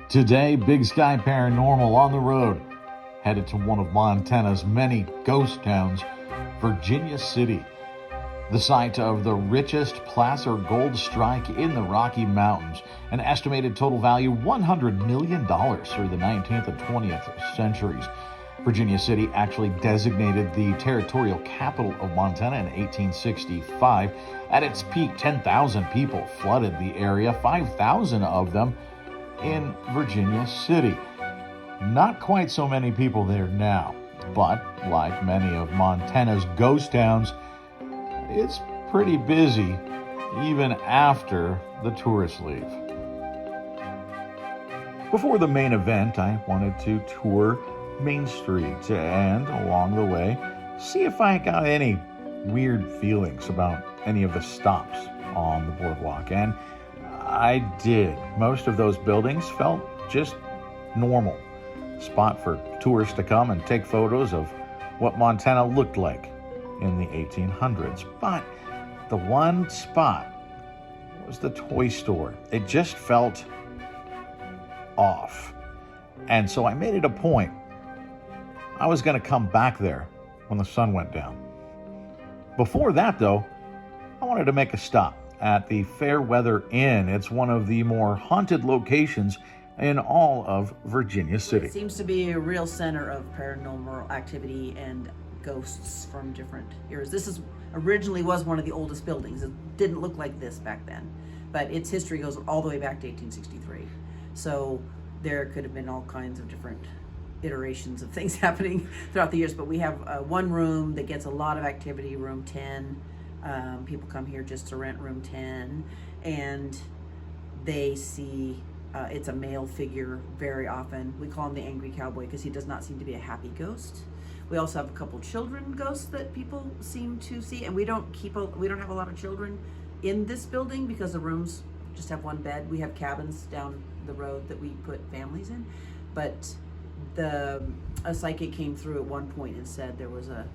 Today, Big Sky Paranormal on the road, headed to one of Montana's many ghost towns, Virginia City, the site of the richest placer gold strike in the Rocky Mountains, an estimated total value $100 million through the 19th and 20th centuries. Virginia City actually designated the territorial capital of Montana in 1865. At its peak, 10,000 people flooded the area, 5,000 of them in Virginia City. Not quite so many people there now, but like many of Montana's ghost towns, it's pretty busy even after the tourists leave. Before the main event, I wanted to tour Main Street and along the way, see if I got any weird feelings about any of the stops on the boardwalk. And I did. Most of those buildings felt just normal. Spot for tourists to come and take photos of what Montana looked like in the 1800s. But the one spot was the toy store. It just felt off. And so I made it a point. I was going to come back there when the sun went down. Before that, though, I wanted to make a stop at the Fairweather Inn. It's one of the more haunted locations in all of Virginia City. It seems to be a real center of paranormal activity and ghosts from different eras. This originally was one of the oldest buildings. It didn't look like this back then, but its history goes all the way back to 1863. So there could have been all kinds of different iterations of things happening throughout the years, but we have one room that gets a lot of activity, room 10. People come here just to rent room 10, and they see it's a male figure very often. We call him the angry cowboy because he does not seem to be a happy ghost. We also have a couple children ghosts that people seem to see, and we don't have a lot of children in this building because the rooms just have one bed. We have cabins down the road that we put families in, but a psychic came through at one point and said there was a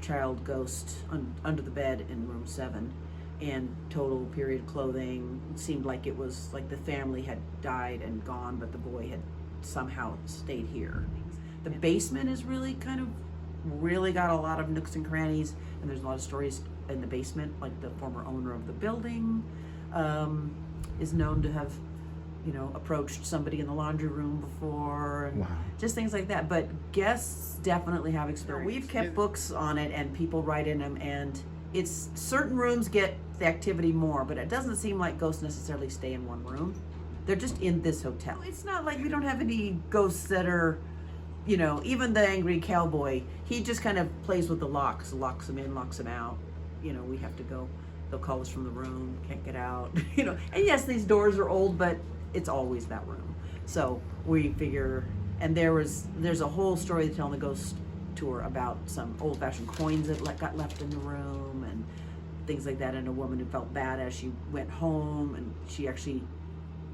child ghost under the bed in room 7, and total period clothing. It seemed like it was like the family had died and gone, but the boy had somehow stayed here. The basement is really got a lot of nooks and crannies, and there's a lot of stories in the basement. Like the former owner of the building is known to have approached somebody in the laundry room before, and just things like that. But guests definitely have experience. We've kept books on it, and people write in them, and it's certain rooms get the activity more, but it doesn't seem like ghosts necessarily stay in one room. They're just in this hotel. It's not like we don't have any ghosts that are, even the angry cowboy, he just kind of plays with the locks, locks them in, locks them out. We have to go. They'll call us from the room, can't get out, And yes, these doors are old, but it's always that room. So we figure, and there's a whole story to tell on the ghost tour about some old-fashioned coins that got left in the room and things like that, and a woman who felt bad as she went home, and she actually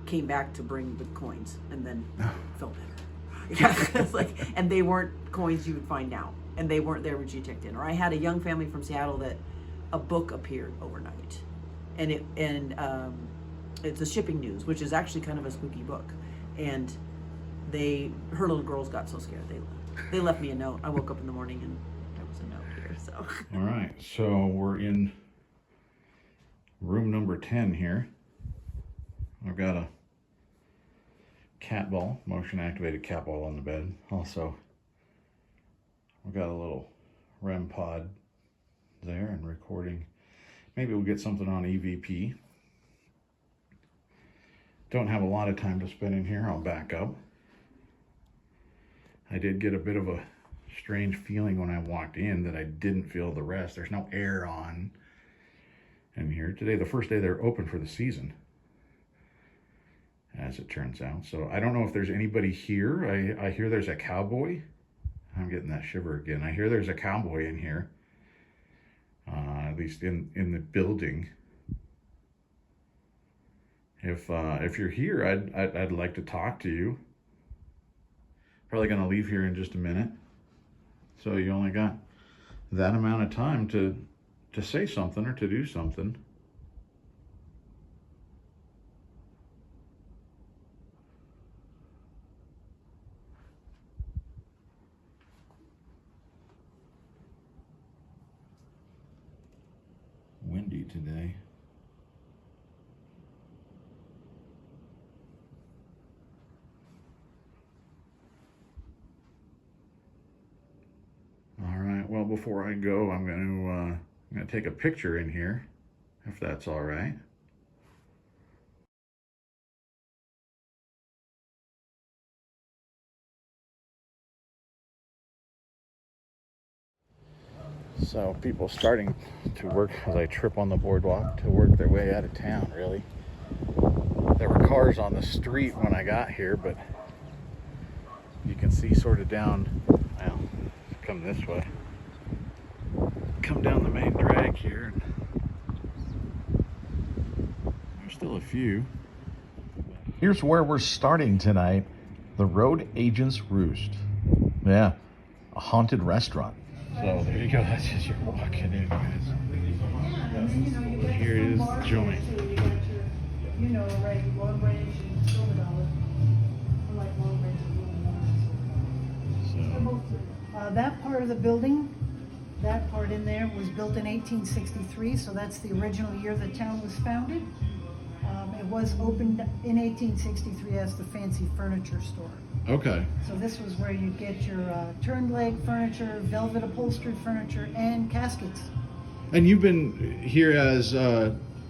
came back to bring the coins and then felt better. Yeah, it's like, and they weren't coins you would find now, and they weren't there when she checked in. Or I had a young family from Seattle that a book appeared overnight, and it's a shipping news, which is actually kind of a spooky book, and her little girls got so scared they left me a note. I woke up in the morning and there was a note here. So all right, so we're in room number 10 here. I've got a cat ball, motion activated cat ball on the bed. Also, we've got a little REM pod there and recording. Maybe we'll get something on EVP. Don't have a lot of time to spend in here. I'll back up. I did get a bit of a strange feeling when I walked in that I didn't feel the rest. There's no air on in here. Today, the first day they're open for the season, as it turns out. So I don't know if there's anybody here. I hear there's a cowboy. I'm getting that shiver again. I hear there's a cowboy in here, at least in the building. If you're here, I'd like to talk to you. Probably gonna leave here in just a minute, so you only got that amount of time to say something or to do something. street today. All right, well, before I go, I'm gonna take a picture in here, if that's all right. So people starting to work as I trip on the boardwalk to work their way out of town, really. There were cars on the street when I got here, but you can see sort of down, well, come this way. Come down the main drag here. There's still a few. Here's where we're starting tonight. The Road Agents Roost. Yeah, a haunted restaurant. So there you go, that's just you're walking in, guys. Here is the joint. You know, right, Long Range and Silver Dollar. I like Long Range and Silver Dollar. So, That part of the building, that part in there was built in 1863, so that's the original year the town was founded. It was opened in 1863 as the Fancy Furniture Store. okay. So this was where you get your turned leg furniture, velvet upholstered furniture, and caskets. And you've been here as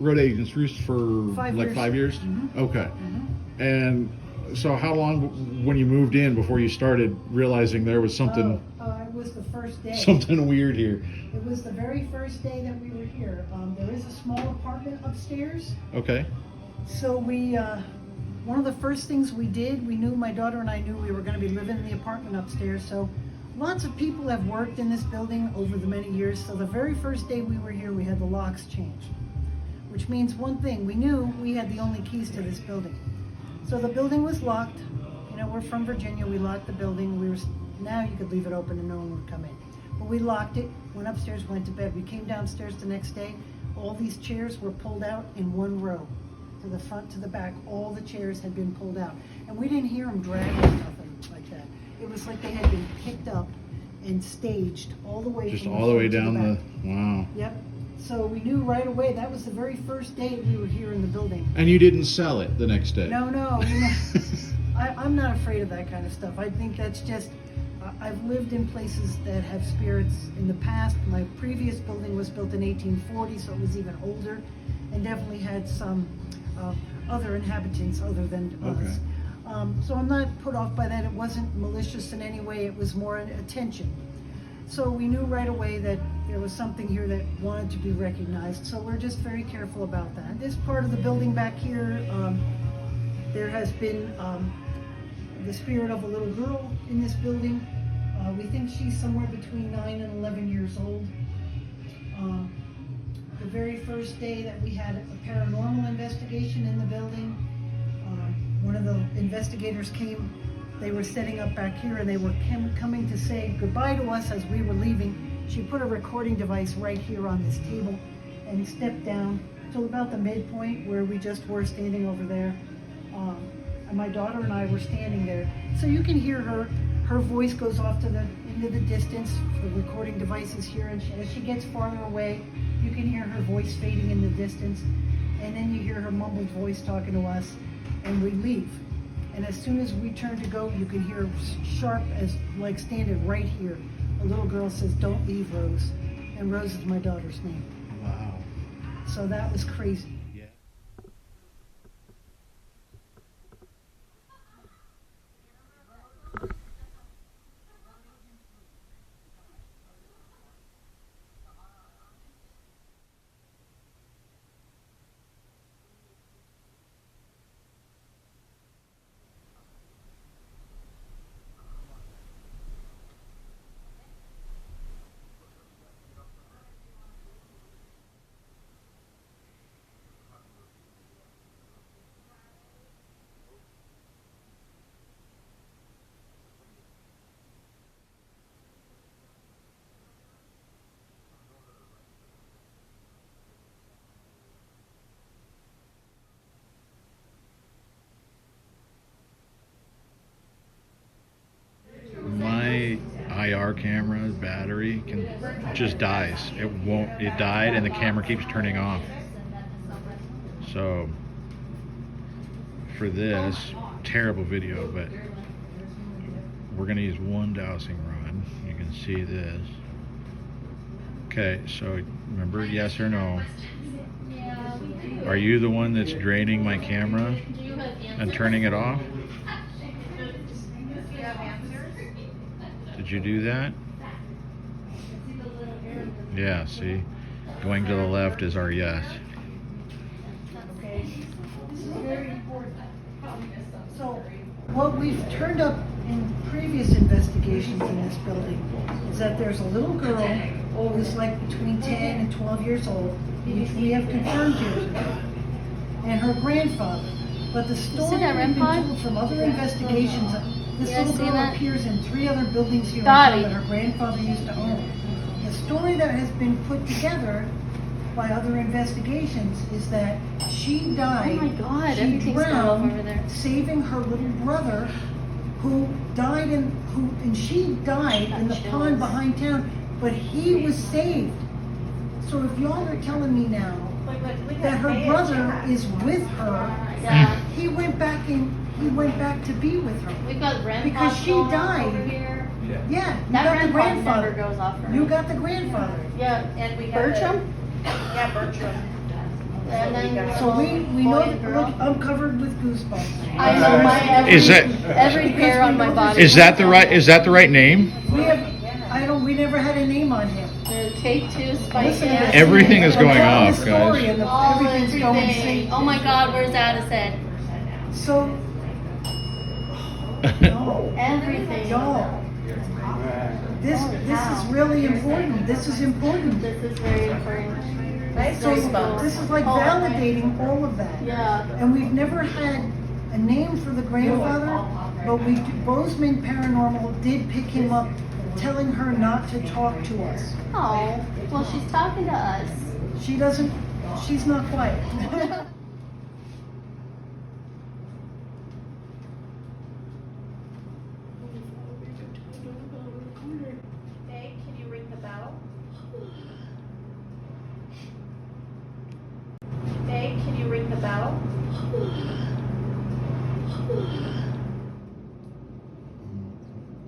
Road Agents Roost for 5 like years. 5 years? Mhm. Okay. Mhm. And so how long when you moved in before you started realizing there was something It was the first day. something weird here? It was the very first day that we were here. There is a small apartment upstairs. Okay. So one of the first things we did, my daughter and I knew we were going to be living in the apartment upstairs. So lots of people have worked in this building over the many years. So the very first day we were here, we had the locks changed, which means one thing, we knew we had the only keys to this building. So the building was locked. You know, we're from Virginia, we locked the building. Now you could leave it open and no one would come in. But we locked it, went upstairs, went to bed. We came downstairs the next day. All these chairs were pulled out in one row. To the front, to the back, all the chairs had been pulled out. And we didn't hear them drag or nothing like that. It was like they had been picked up and staged all the way Just from all the way front to down back. wow. Yep. So we knew right away, that was the very first day we were here in the building. And you didn't sell it the next day? No, you know, I'm not afraid of that kind of stuff. I think that's just, I've lived in places that have spirits in the past. My previous building was built in 1840, so it was even older, and definitely had some other inhabitants other than us. So I'm not put off by that. It wasn't malicious in any way. It was more an attention. So we knew right away that there was something here that wanted to be recognized. So we're just very careful about that. This part of the building back here, there has been the spirit of a little girl in this building. We think she's somewhere between 9 and 11 years old. The very first day that we had a paranormal investigation in the building, one of the investigators came. They were setting up back here and they were coming to say goodbye to us as we were leaving. She put a recording device right here on this table and stepped down till about the midpoint where we just were standing over there. And my daughter and I were standing there. So you can hear her. Her voice goes off into the distance. The recording device is here, and as she gets farther away, you can hear her voice fading in the distance. And then you hear her mumbled voice talking to us, and we leave. And as soon as we turn to go, you can hear sharp as like standing right here. A little girl says, "Don't leave, Rose." And Rose is my daughter's name. Wow. So that was crazy. camera's battery just dies. It died and the camera keeps turning off. So for this, terrible video, but we're gonna use one dowsing rod. You can see this. Okay, so remember, yes or no? Are you the one that's draining my camera and turning it off? Did you do that? Yeah, see? Going to the left is our yes. Okay. This is very important. So, what we've turned up in previous investigations in this building is that there's a little girl who's like between 10 and 12 years old, which we have confirmed here, and her grandfather. But the story we've been told from other investigations, this little girl appears in 3 other buildings here in town that her grandfather used to own. The story that has been put together by other investigations is that she died, she drowned, saving her little brother, who died and she died in the pond behind town, but he was saved. So if y'all are telling me now that her brother is with her, he went back to be with her. We've got grandfather because she died. over here. Yeah, you That got the grandfather grandfather. never goes off for You me. got the grandfather. Yeah, And we have Bertram? Yeah, Bertram. And then So we know, boy and girl. look, I'm covered with goosebumps. I know my every hair on my body. Is that the right name? We never had a name on him. The K2 spicy Listen to ass. this. Everything is I'm going telling off, the story guys. and All everything's going everything. insane. Oh my God, where's Estes at? So, Everything. y'all, this is really important. This is important. This is very important. Nice So goosebumps. this is like Oh, validating all of that. Yeah. And we've never had a name for the grandfather, but Bozeman Paranormal did pick him up, telling her not to talk to us. Oh, well, she's talking to us. She's not quiet. Hey, can you ring the bell? Hey, can you ring the bell?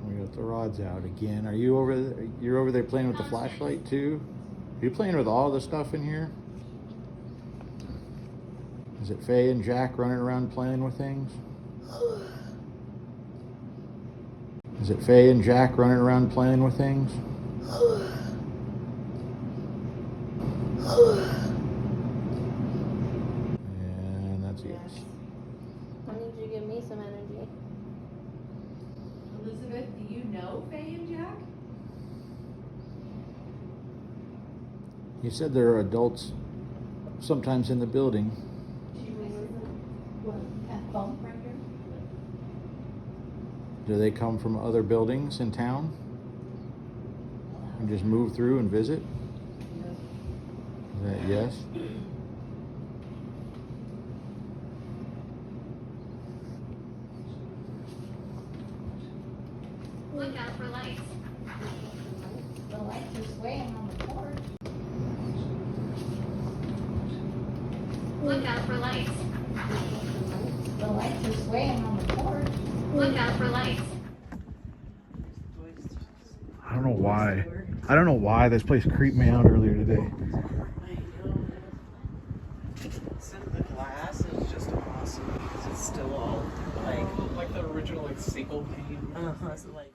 We got the rods out again. Are you over there? You're over there playing with the flashlight too? Are you playing with all the stuff in here? Is it Faye and Jack running around playing with things? Is it Faye and Jack running around playing with things? And that's a yes. I need you to give me some energy. Elizabeth, do you know Faye and Jack? You said there are adults sometimes in the building. She was at bump right here. Do they come from other buildings in town? And just move through and visit? Is that yes? Look out for lights. The lights are swaying on the porch. Look out for lights. The lights are swaying on the porch. Look out for lights. I don't know why. I don't know why this place creeped me out earlier today. The glass is just awesome because it's still all like the original like single pane. So like.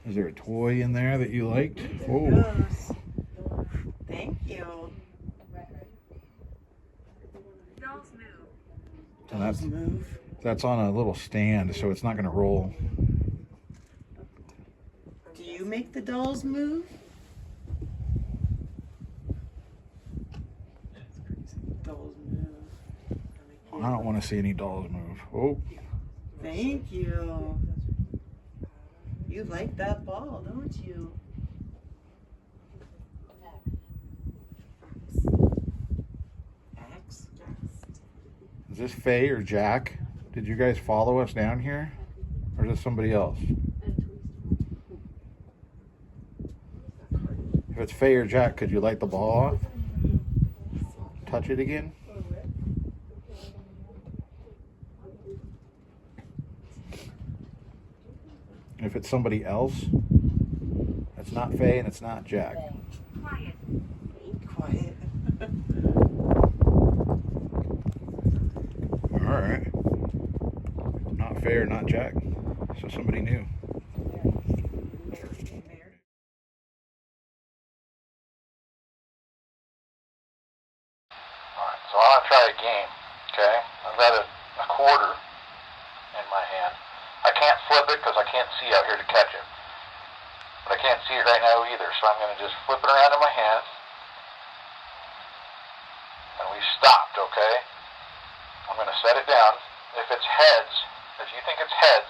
Is there a toy in there that you liked? Oh, Yes. Thank you. Dolls move. and that's on a little stand, so it's not going to roll. Do you make the dolls move? Dolls move. I don't want to see any dolls move. Oh, Thank you. You like that ball, don't you? Axe? is this Faye or Jack? Did you guys follow us down here? Or is this somebody else? it's Faye or Jack, could you light the ball off? Touch it again? If it's somebody else, it's not Faye and it's not Jack. Quiet. Quiet. Alright. Not Faye or not Jack. So somebody new. Alright, so I want to try a game, okay? I've got a quarter in my hand. I can't flip it because I can't see out here to catch it. But I can't see it right now either, so I'm going to just flip it around in my hand. And we stopped, okay? I'm going to set it down. If it's heads, if you think it's heads,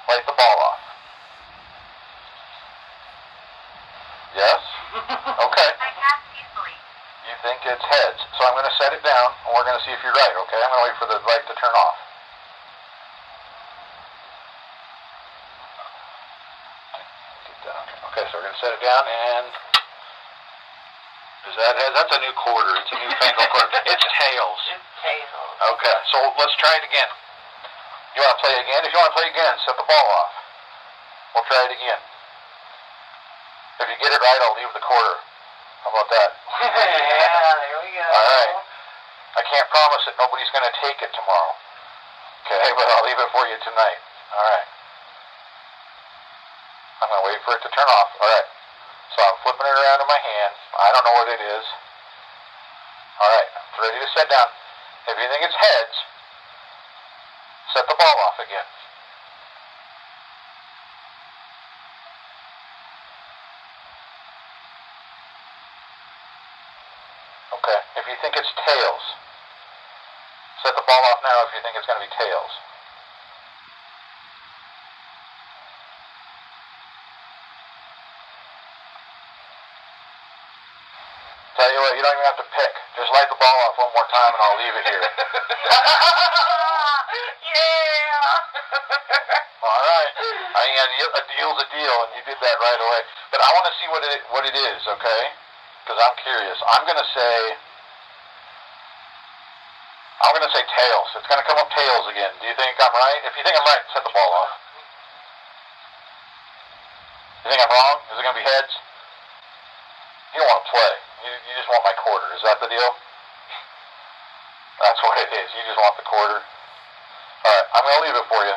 light the ball off. Yes? Okay. I cast peacefully. You think it's heads. So I'm going to set it down, and we're going to see if you're right, okay? I'm going to wait for the light to turn off. Okay, so we're going to set it down, and is that heads? That's a new quarter. It's a new fangled quarter. It's tails. Tails. Okay, so let's try it again. You want to play again? If you want to play again, set the ball off. We'll try it again. If you get it right, I'll leave the quarter. How about that? Yeah, there we go. All right. I can't promise that nobody's going to take it tomorrow. Okay, but I'll leave it for you tonight. All right. I'm going to wait for it to turn off. All right. So I'm flipping it around in my hand. I don't know what it is. All right. It's ready to set down. If you think it's heads, set the ball off again. Okay. If you think it's tails, set the ball off now if you think it's going to be tails. Tell you what, you don't even have to pick. Just light the ball off one more time and I'll leave it here. Yeah. All right. I mean, a deal's a deal, and you did that right away. But I want to see what it is, okay? Because I'm curious. I'm going to say tails. It's going to come up tails again. Do you think I'm right? If you think I'm right, set the ball off. You think I'm wrong? Is it going to be heads? You don't want to play. You just want my quarter. Is that the deal? That's what it is. You just want the quarter. All right. I'm going to leave it for you.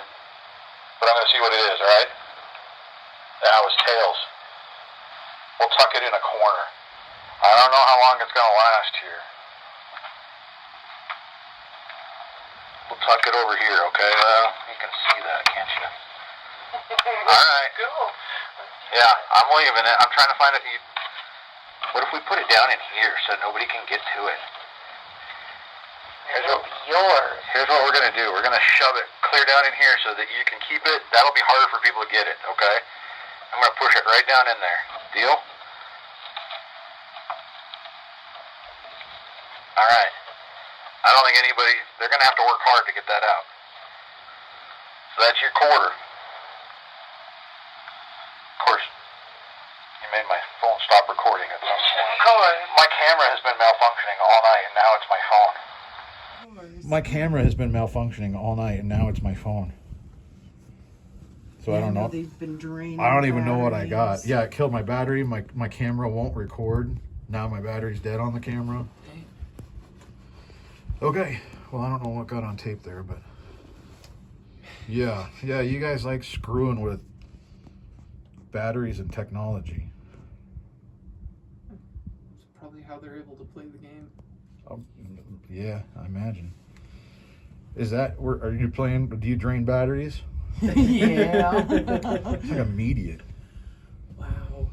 But I'm going to see what it is, all right? That was tails. We'll tuck it in a corner. I don't know how long it's going to last here. We'll tuck it over here, okay? You can see that, can't you? All right. Cool. Yeah, I'm leaving it. I'm trying to find it. What if we put it down in here so nobody can get to it? It'll be yours. Here's what we're going to do. We're going to shove it clear down in here so that you can keep it. That'll be harder for people to get it, okay? I'm going to push it right down in there. Deal? All right. I don't think anybody, they're going to have to work hard to get that out. So that's your quarter. Of course, you made my phone stop recording at some point. My camera has been malfunctioning all night, and now it's my phone. My camera has been malfunctioning all night, and now it's my phone. So I don't know. They've been draining. I don't even know what I got. batteries. Yeah, it killed my battery. My camera won't record. Now my battery's dead on the camera. Okay. Well, I don't know what got on tape there, but yeah, you guys like screwing with batteries and technology. It's probably how they're able to play the game. Yeah, I imagine. Is that, are you playing, do you drain batteries? Yeah. It's like immediate. Wow.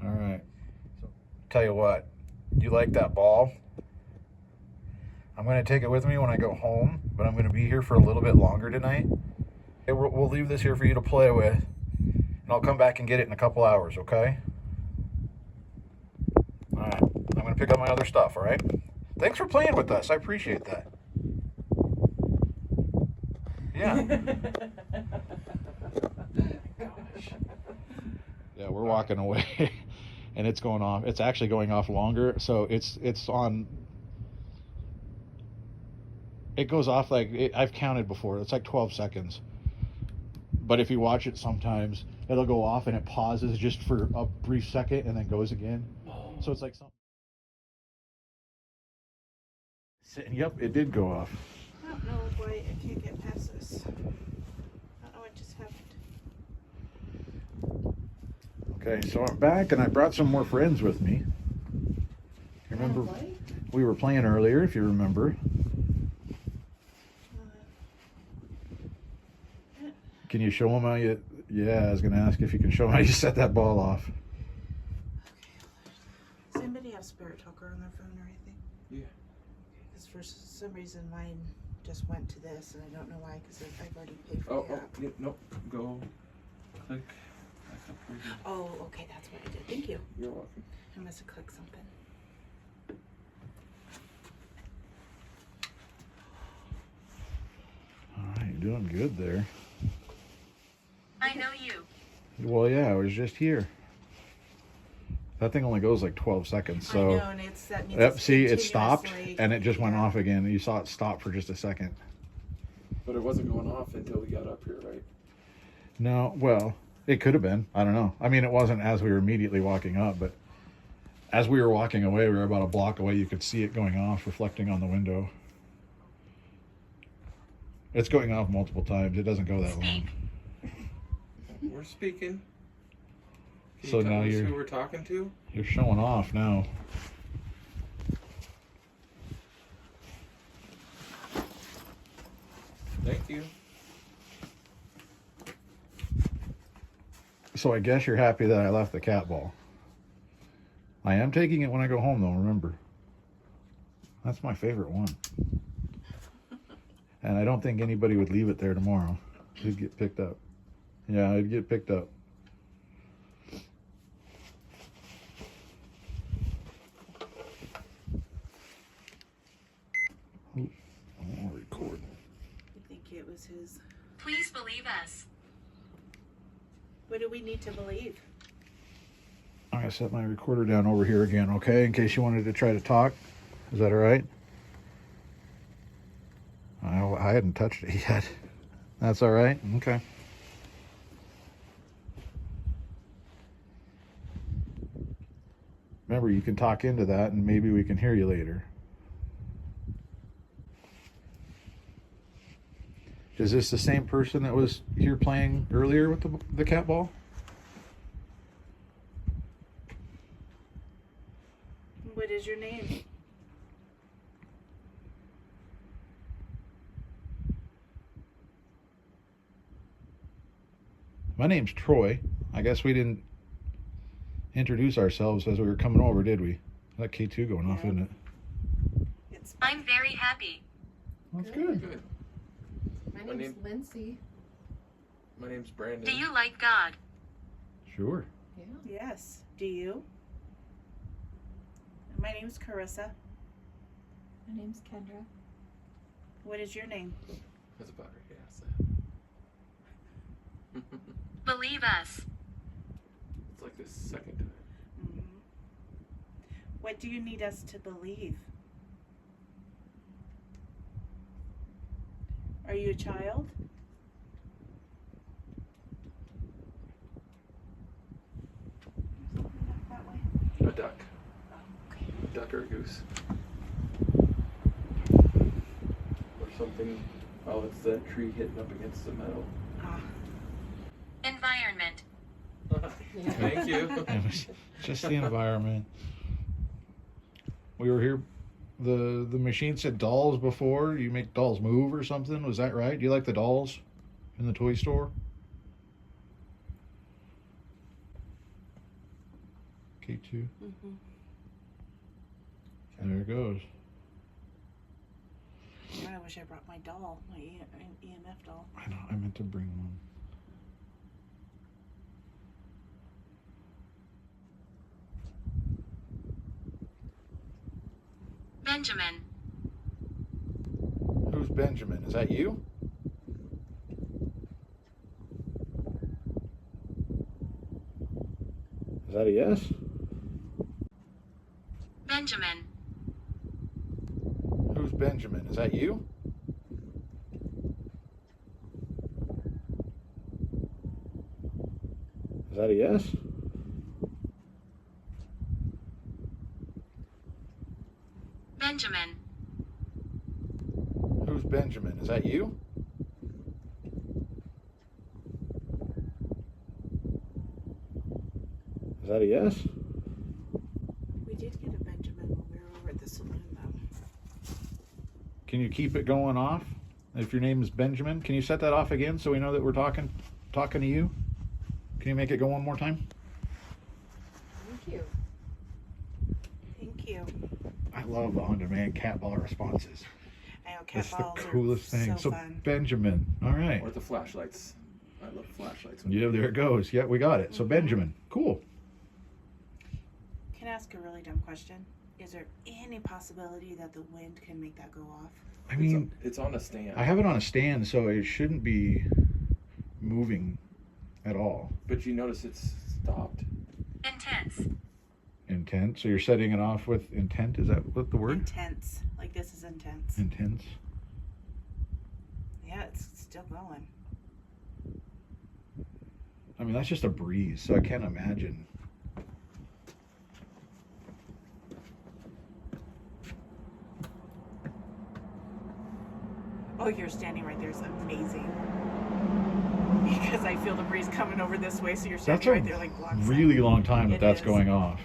All right. So, tell you what, you like that ball? I'm going to take it with me when I go home, but I'm going to be here for a little bit longer tonight. Okay, we'll leave this here for you to play with, and I'll come back and get it in a couple hours, okay? All right. I'm going to pick up my other stuff, all right? Thanks for playing with us. I appreciate that. Yeah. Gosh. Yeah, we're walking away, and it's going off. It's actually going off longer, so it's on. It goes off I've counted before. It's like 12 seconds. But if you watch it, sometimes it'll go off and it pauses just for a brief second and then goes again. So it's like something. Yep, it did go off. I don't know why I can't get past this. I don't know what just happened. Okay, so I'm back and I brought some more friends with me. Remember, we were playing earlier, if you remember. Can you show them how you... Yeah, I was going to ask if you can show them how you set that ball off. Does anybody have Spirit Talker on their phone or anything? Yeah. Because for some reason mine just went to this, and I don't know why. Because I've already paid for Oh, the oh, app. yeah, nope. Go. Click. Back up where you- Oh, okay, that's what I did. Thank you. You're welcome. I must have clicked something. All right, you're doing good there. I know you. Well, yeah, I was just here. That thing only goes like 12 seconds, so... I know, and that means Yep, it's see, it stopped, continuously- and it just went yeah. off again. You saw it stop for just a second. But it wasn't going off until we got up here, right? No, well, it could have been. I don't know. I mean, it wasn't as we were immediately walking up, but as we were walking away, we were about a block away. You could see it going off, reflecting on the window. It's going off multiple times. It doesn't go that long. We're speaking. Can So you tell now us you're- who we're talking to? You're showing off now. Thank you. So I guess you're happy that I left the cat ball. I am taking it when I go home, though, remember. That's my favorite one. And I don't think anybody would leave it there tomorrow. It'd get picked up. Yeah, it'd get picked up. I'll record. I think it was his. Please believe us. What do we need to believe? I'm gonna set my recorder down over here again, okay? In case you wanted to try to talk. Is that all right? I hadn't touched it yet. That's all right? Okay. Remember, you can talk into that and maybe we can hear you later. Is this the same person that was here playing earlier with the cat ball? What is your name? My name's Troy. I guess we didn't introduce ourselves as we were coming over, did we? That K2 going off, Yeah. isn't it? It's I'm very happy. That's good. Good. My My name's name- Lindsay. My name's Brandon. Do you like God? Sure. Yeah. yes. Do you? My name's Carissa. My name's Kendra. What is your name? That's about her. Yes. Believe us. It's like the second time. Mhm. What do you need us to believe? Are you a child? That way. A duck. Okay. A duck or a goose. Or something. Oh, it's that tree hitting up against the metal. Ah. Environment. Thank you. It was just the environment. We were here. The machine said dolls before. You make dolls move or something. Was that right? Do you like the dolls in the toy store? K2. Mm-hmm. There it goes. I wish I brought my doll, my EMF doll. I know. I meant to bring one. Benjamin. Who's Benjamin? Is that you? that a yes? Benjamin. Who's Benjamin? Is that you? Is that a yes? Benjamin. Who's Benjamin? Is that you? Is that a yes? We did get a Benjamin when we were over at the saloon, though. Can you keep it going off? If your name is Benjamin, can you set that off again so we know that we're talking to you? Can you make it go one more time? Thank you. Thank you. I love on-demand cat ball responses. I know cat That's the balls coolest are thing. So So fun. Benjamin, all right. Or the flashlights. I love flashlights. Yeah, there it goes. Yeah, we got it. So Benjamin, cool. Can I ask a really dumb question? Is there any possibility that the wind can make that go off? I mean, it's on a stand. I have it on a stand, so it shouldn't be moving at all. But you notice it's stopped. Intense. Intent. So you're setting it off with intent. Is that what the word? Intense. Like this is intense. Intense. Yeah, it's still going. I mean, that's just a breeze, so I can't imagine. Oh, you're standing right there is amazing. Because I feel the breeze coming over this way, so you're That's standing a right there like blocks. really long time that It that's is. going off.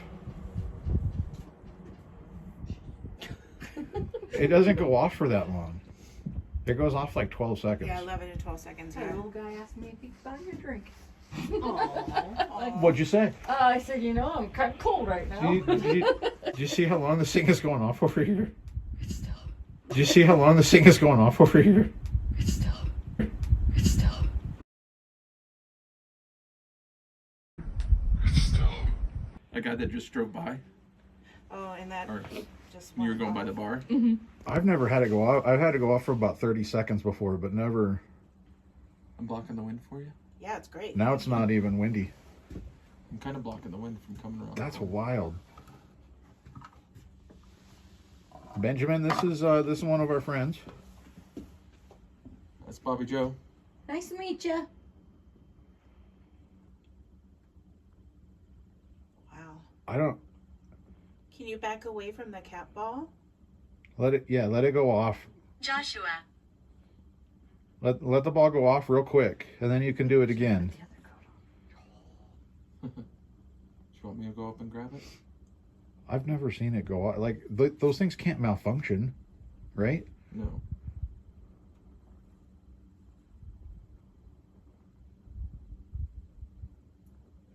It doesn't go off for that long. It goes off like 12 seconds. Yeah, 11 to 12 seconds. Hey, Yeah. little guy asked me if he could buy me a drink. Aw. What'd you say? I said, you know, I'm kind of cold right now. Did you see how long this thing is going off over here? It's still. Did you see how long this thing is going off over here? It's still. It's still. A guy that just drove by, Oh, and that or just you were went going by off. the bar. I've never had it go off. I've had it go off for about 30 seconds before, but never. I'm blocking the wind for you. Yeah, it's great. Now it's not even windy. I'm kind of blocking the wind from coming around. That's wild. Benjamin, this is one of our friends. That's Bobby Joe. Nice to meet you. Wow. I don't Can you back away from the cat ball? let it go off. Joshua. Let the ball go off real quick, and then you can do it again. Do you want me to go up and grab it? I've never seen it go off. Like those things can't malfunction, right? No.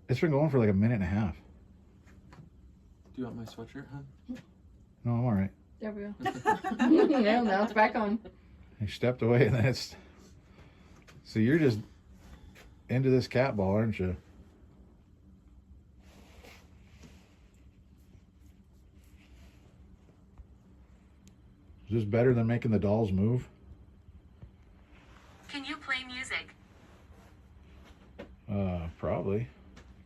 It's been going for like a minute and a half. Do you want my sweatshirt, hon? No, I'm all right. There we go. Yeah, now it's back on. He stepped away, and then it's. So you're just into this cat ball, aren't you? Is this better than making the dolls move? Can you play music? Probably.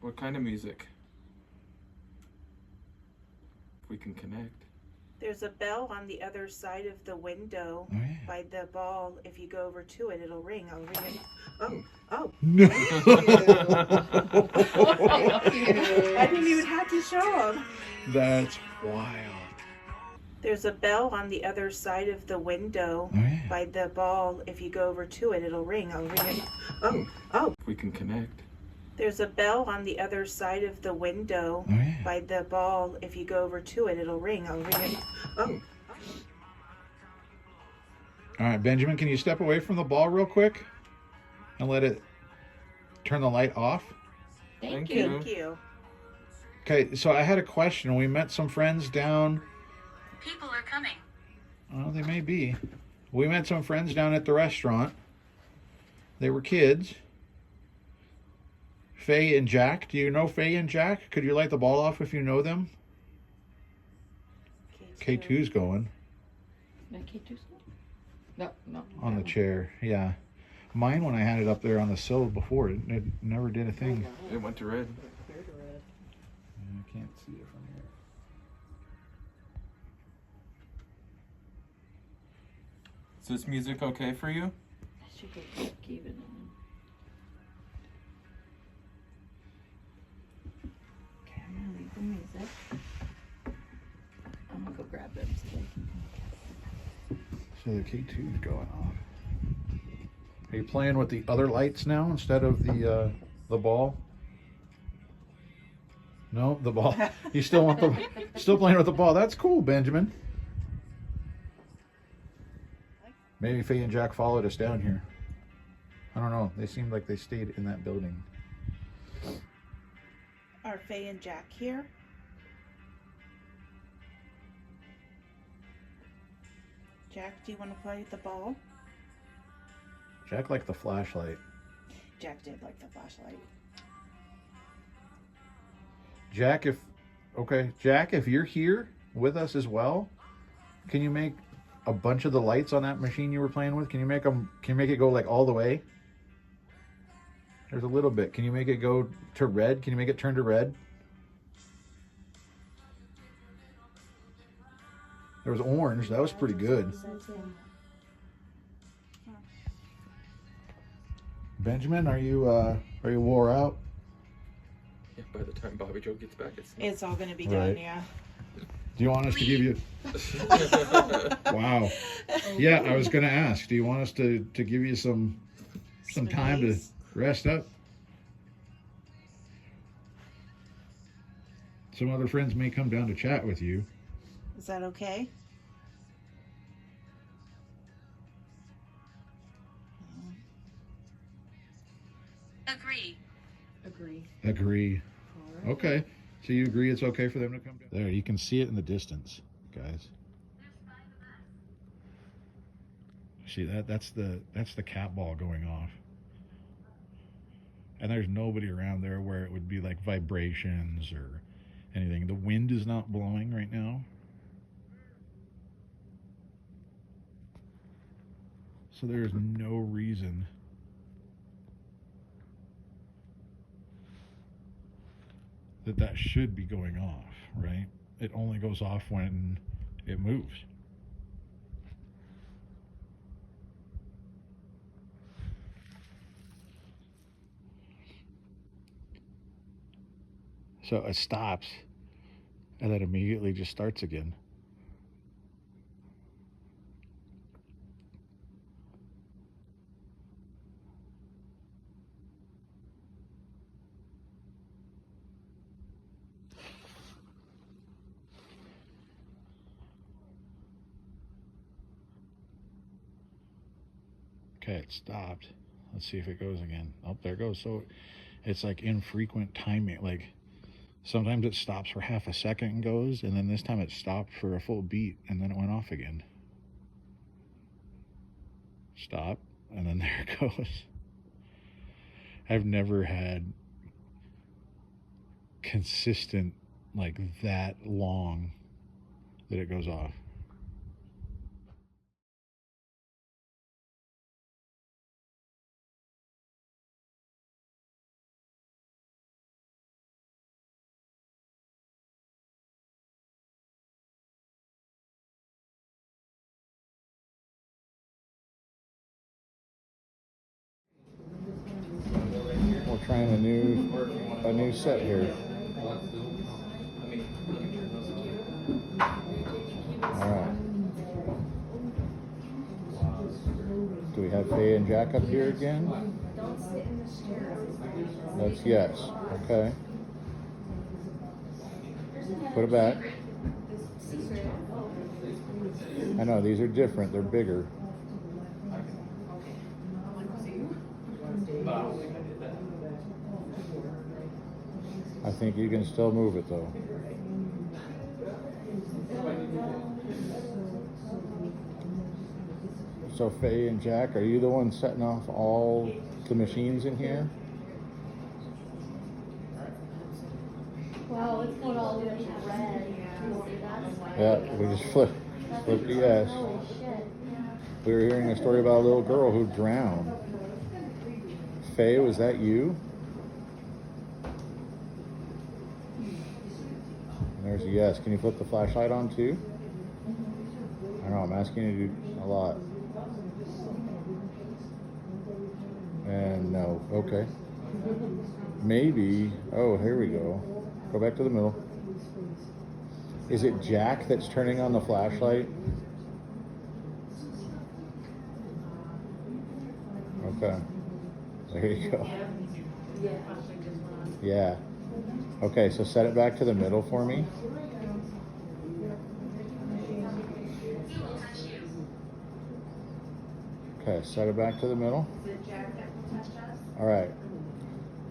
What kind of music? If we can connect. There's a bell on the other side of the window Oh, yeah. by the ball. If you go over to it, it'll ring. I'll ring it. Oh, No. I didn't even have to show him. That's wild. There's a bell on the other side of the window Oh, yeah. by the ball. If you go over to it, it'll ring. I'll ring it. Oh. If we can connect. There's a bell on the other side of the window Oh, yeah. by the ball. If you go over to it, it'll ring. I'll ring it. Oh. All right, Benjamin, can you step away from the ball real quick and let it turn the light off? Thank Thank you. Okay, so I had a question. We met some friends down. People are coming. Oh, they may be. We met some friends down at the restaurant. They were kids. Faye and Jack. Do you know Faye and Jack? Could you light the ball off if you know them? K2's going K2's No. on the chair. Yeah. Mine, when I had it up there on the sill before, it never did a thing. It went to red. can't see it from here. Is this music okay for you? Should go break even. Okay, I'm gonna leave the music. I'm gonna go grab them so they can. So the K2's going off. Are you playing with the other lights now instead of the ball? No, the ball. You still want the still playing with the ball. That's cool, Benjamin. Maybe Faye and Jack followed us down here. I don't know. They seemed like they stayed in that building. Are Faye and Jack here? Jack, do you want to play with the ball? Jack liked the flashlight. Jack did like the flashlight. Jack, if you're here with us as well, can you make a bunch of the lights on that machine you were playing with? Can you make it go like all the way? There's a little bit. Can you make it go to red? Can you make it turn to red? There was orange. That was pretty good. Benjamin, are you wore out? Yeah, by the time Bobby Joe gets back, It's all gonna be Right. done, yeah. Do you want us to give you? Wow. Yeah, I was going to ask. Do you want us to give you some time to rest up? Some other friends may come down to chat with you. Is that okay? Agree. Agree. Okay. So you agree it's okay for them to come down? There, you can see it in the distance, guys. See that's the cat ball going off. And there's nobody around there where it would be like vibrations or anything. The wind is not blowing right now. So there's no reason that should be going off, right? It only goes off when it moves. So it stops and then immediately just starts again. Okay, it stopped. Let's see if it goes again. Oh, there it goes. So it's like infrequent timing. Like sometimes it stops for half a second and goes, and then this time it stopped for a full beat and then it went off again. Stop, and then there it goes. I've never had consistent like that long that it goes off. We're trying a new set here. All right. Do we have Faye and Jack up here again? That's yes. Okay. Put it back. I know, these are different. They're bigger. I think you can still move it though. So Faye and Jack, are you the one setting off all the machines in here? Wow, it's going all the way to red. Yeah, we just flipped the yes. Holy shit. We were hearing a story about a little girl who drowned. Faye, was that you? There's a yes. Can you flip the flashlight on too? I know, I'm asking you to do a lot. And no, okay. Maybe, oh, here we go. Go back to the middle. Is it Jack that's turning on the flashlight? Okay. There you go. Yeah. Okay, so set it back to the middle for me. Okay, set it back to the middle. All right.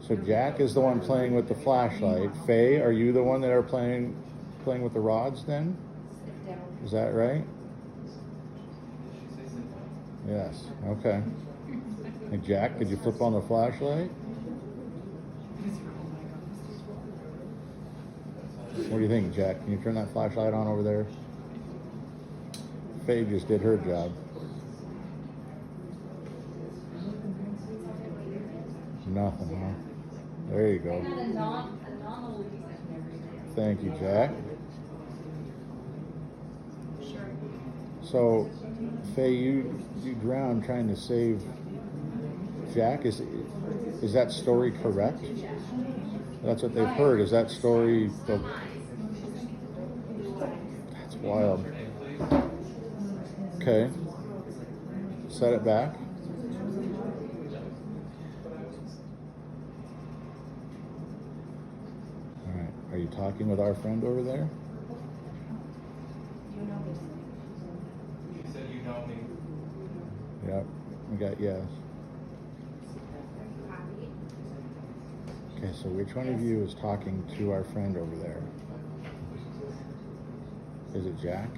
So Jack is the one playing with the flashlight. Faye, are you the one that are playing with the rods then? Is that right? Yes. Okay. Hey Jack, could you flip on the flashlight? What do you think, Jack? Can you turn that flashlight on over there? Faye just did her job. Nothing, huh? There you go. Thank you, Jack. So, Faye, you drowned trying to save Jack. Is that story correct? That's what they've heard. Is that story? That's wild. Okay. Set it back. All right. Are you talking with our friend over there? You said you know me. Yep. We got yes. Okay, so which one of you is talking to our friend over there? Is it Jack?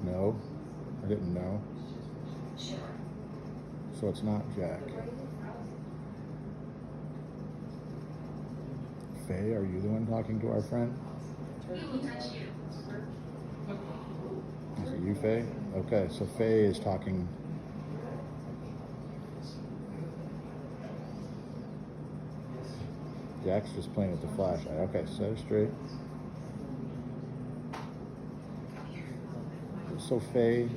No, I didn't know. So it's not Jack. Faye, are you the one talking to our friend? Is it you, Faye? Okay, so Faye is talking. Jack's just playing with the flashlight. Okay, set it straight. So Faye,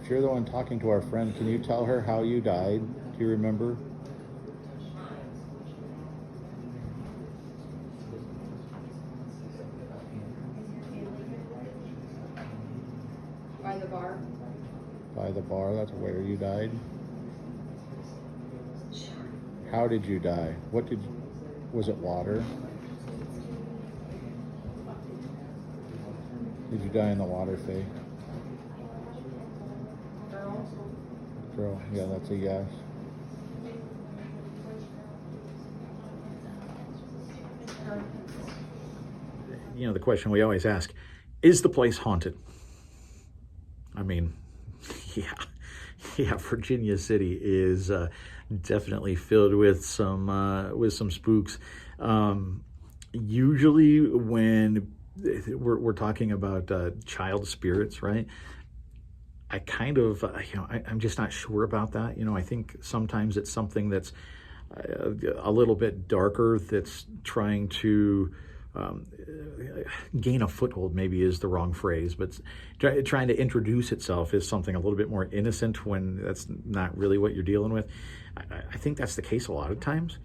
if you're the one talking to our friend, can you tell her how you died? Do you remember? By the bar. By the bar, that's where you died? How did you die? Was it water? Did you die in the water, Faye? Girl, yeah, that's a yes. You know, the question we always ask, is the place haunted? I mean, yeah, Virginia City is definitely filled with some spooks. Usually when we're talking about child spirits, right? I kind of, I'm just not sure about that. You know, I think sometimes it's something that's a little bit darker, that's trying to gain a foothold, maybe is the wrong phrase, but trying to introduce itself as something a little bit more innocent when that's not really what you're dealing with. I think that's the case a lot of times.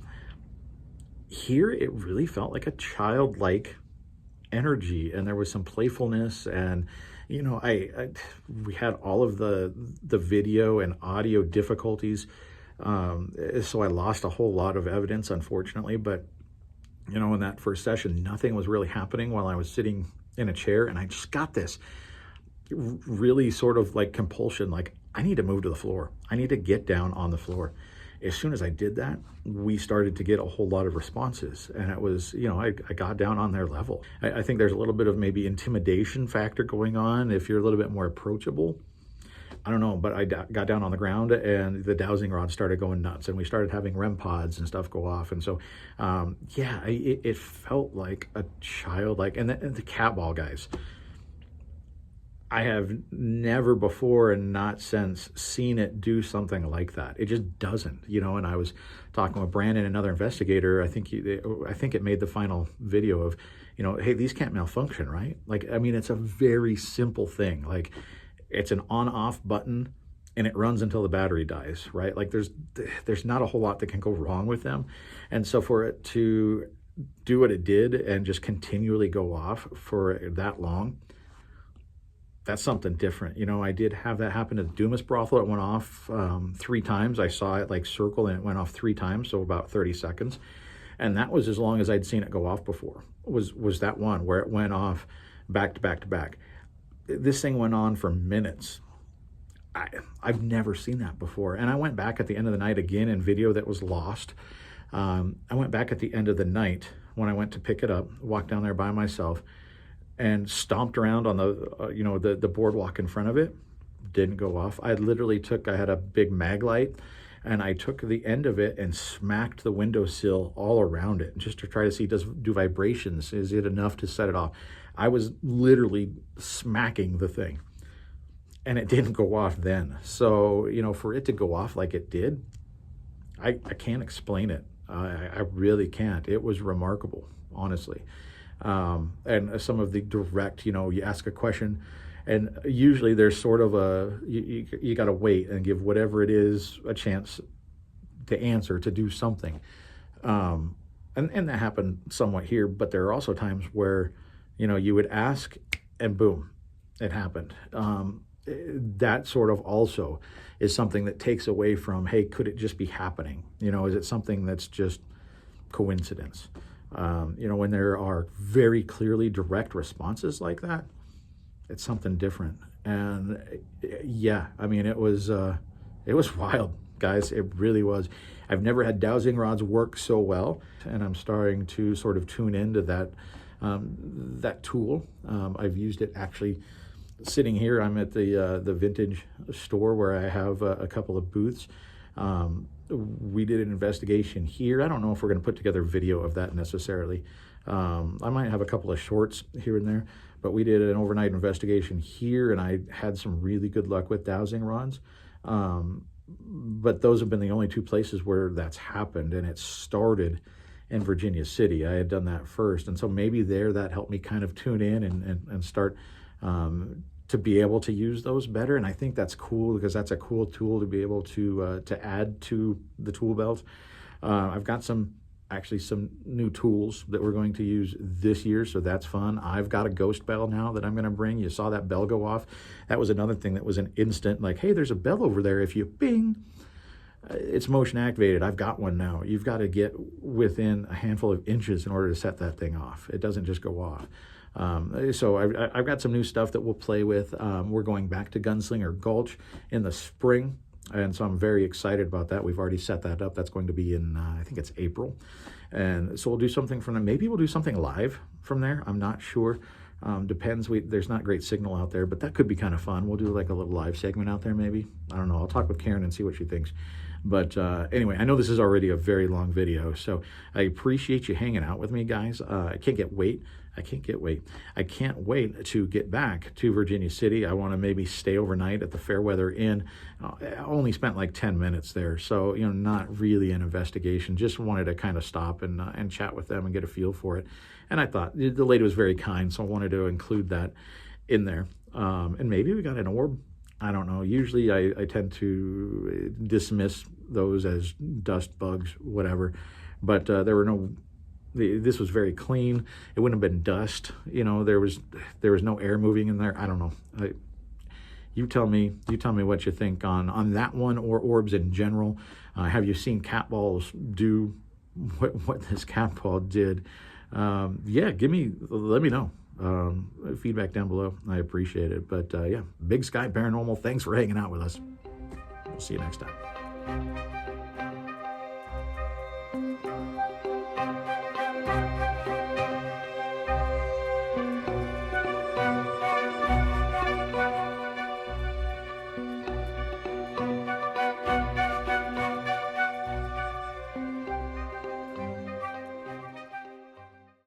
Here, it really felt like a childlike energy, and there was some playfulness, and you know, we had all of the video and audio difficulties, so I lost a whole lot of evidence, unfortunately. But you know, in that first session, nothing was really happening while I was sitting in a chair, and I just got this really sort of like compulsion, like I need to move to the floor. I need to get down on the floor. As soon as I did that, we started to get a whole lot of responses, and it was, you know, I got down on their level. I think there's a little bit of maybe intimidation factor going on if you're a little bit more approachable. I don't know, but I got down on the ground, and the dowsing rod started going nuts, and we started having REM pods and stuff go off. And so, yeah, it felt like a childlike, and the cat ball guys. I have never before and not since seen it do something like that. It just doesn't, you know. And I was talking with Brandon, another investigator. I think it made the final video of, you know, hey, these can't malfunction, right? Like, I mean, it's a very simple thing. Like, it's an on-off button, and it runs until the battery dies, right? Like, there's not a whole lot that can go wrong with them, and so for it to do what it did and just continually go off for that long, that's something different. You know, I did have that happen at the Dumas brothel. It went off 3 times. I saw it like circle and it went off 3 times, so about 30 seconds. And that was as long as I'd seen it go off before, was that one where it went off back to back to back. This thing went on for minutes. I've never seen that before. And I went back at the end of the night again in video that was lost. I went back at the end of the night when I went to pick it up, walked down there by myself, and stomped around on the the boardwalk in front of it. Didn't go off. I had a big mag light, and I took the end of it and smacked the windowsill all around it just to try to see, do vibrations, is it enough to set it off? I was literally smacking the thing, and it didn't go off then. So, you know, for it to go off like it did, I can't explain it. I really can't. It was remarkable, honestly. And some of the direct, you know, you ask a question, and usually there's sort of you got to wait and give whatever it is a chance to answer, to do something. And that happened somewhat here, but there are also times where, you know, you would ask and boom, it happened. That sort of also is something that takes away from, hey, could it just be happening? You know, is it something that's just coincidence? You know, when there are very clearly direct responses like that, it's something different. And yeah, I mean, it was wild, guys. It really was. I've never had dowsing rods work so well, and I'm starting to sort of tune into that that tool. I've used it actually sitting here. I'm at the vintage store where I have a couple of booths. We did an investigation here. I don't know if we're going to put together video of that necessarily. I might have a couple of shorts here and there, but we did an overnight investigation here, and I had some really good luck with dowsing rods. But those have been the only 2 places where that's happened, and it started in Virginia City. I had done that first, and so maybe that helped me kind of tune in and start to be able to use those better. And I think that's cool, because that's a cool tool to be able to add to the tool belt. I've got some new tools that we're going to use this year, so that's fun. I've got a ghost bell now that I'm going to bring. You saw that bell go off. That was another thing that was an instant, like, hey, there's a bell over there. If you bing, it's motion activated. I've got one now. You've got to get within a handful of inches in order to set that thing off. It doesn't just go off. So I've got some new stuff that we'll play with. We're going back to Gunslinger Gulch in the spring, and so I'm very excited about that. We've already set that up. That's going to be in, I think it's April. And so we'll do something from there. Maybe we'll do something live from there. I'm not sure. Depends. There's not great signal out there, but that could be kind of fun. We'll do like a little live segment out there maybe. I don't know. I'll talk with Karen and see what she thinks. But anyway, I know this is already a very long video, so I appreciate you hanging out with me, guys. I can't wait to get back to Virginia City. I want to maybe stay overnight at the Fairweather Inn. I only spent like 10 minutes there, so, you know, not really an investigation. Just wanted to kind of stop and chat with them and get a feel for it. And I thought the lady was very kind, so I wanted to include that in there. And maybe we got an orb. I don't know. Usually I tend to dismiss those as dust, bugs, whatever. But there were no... This was very clean. It wouldn't have been dust. You know, there was no air moving in there. I don't know. You tell me what you think on that one, or orbs in general. Have you seen cat balls do what this cat ball did? Yeah, let me know. Feedback down below. I appreciate it. But yeah, Big Sky Paranormal, thanks for hanging out with us. We'll see you next time.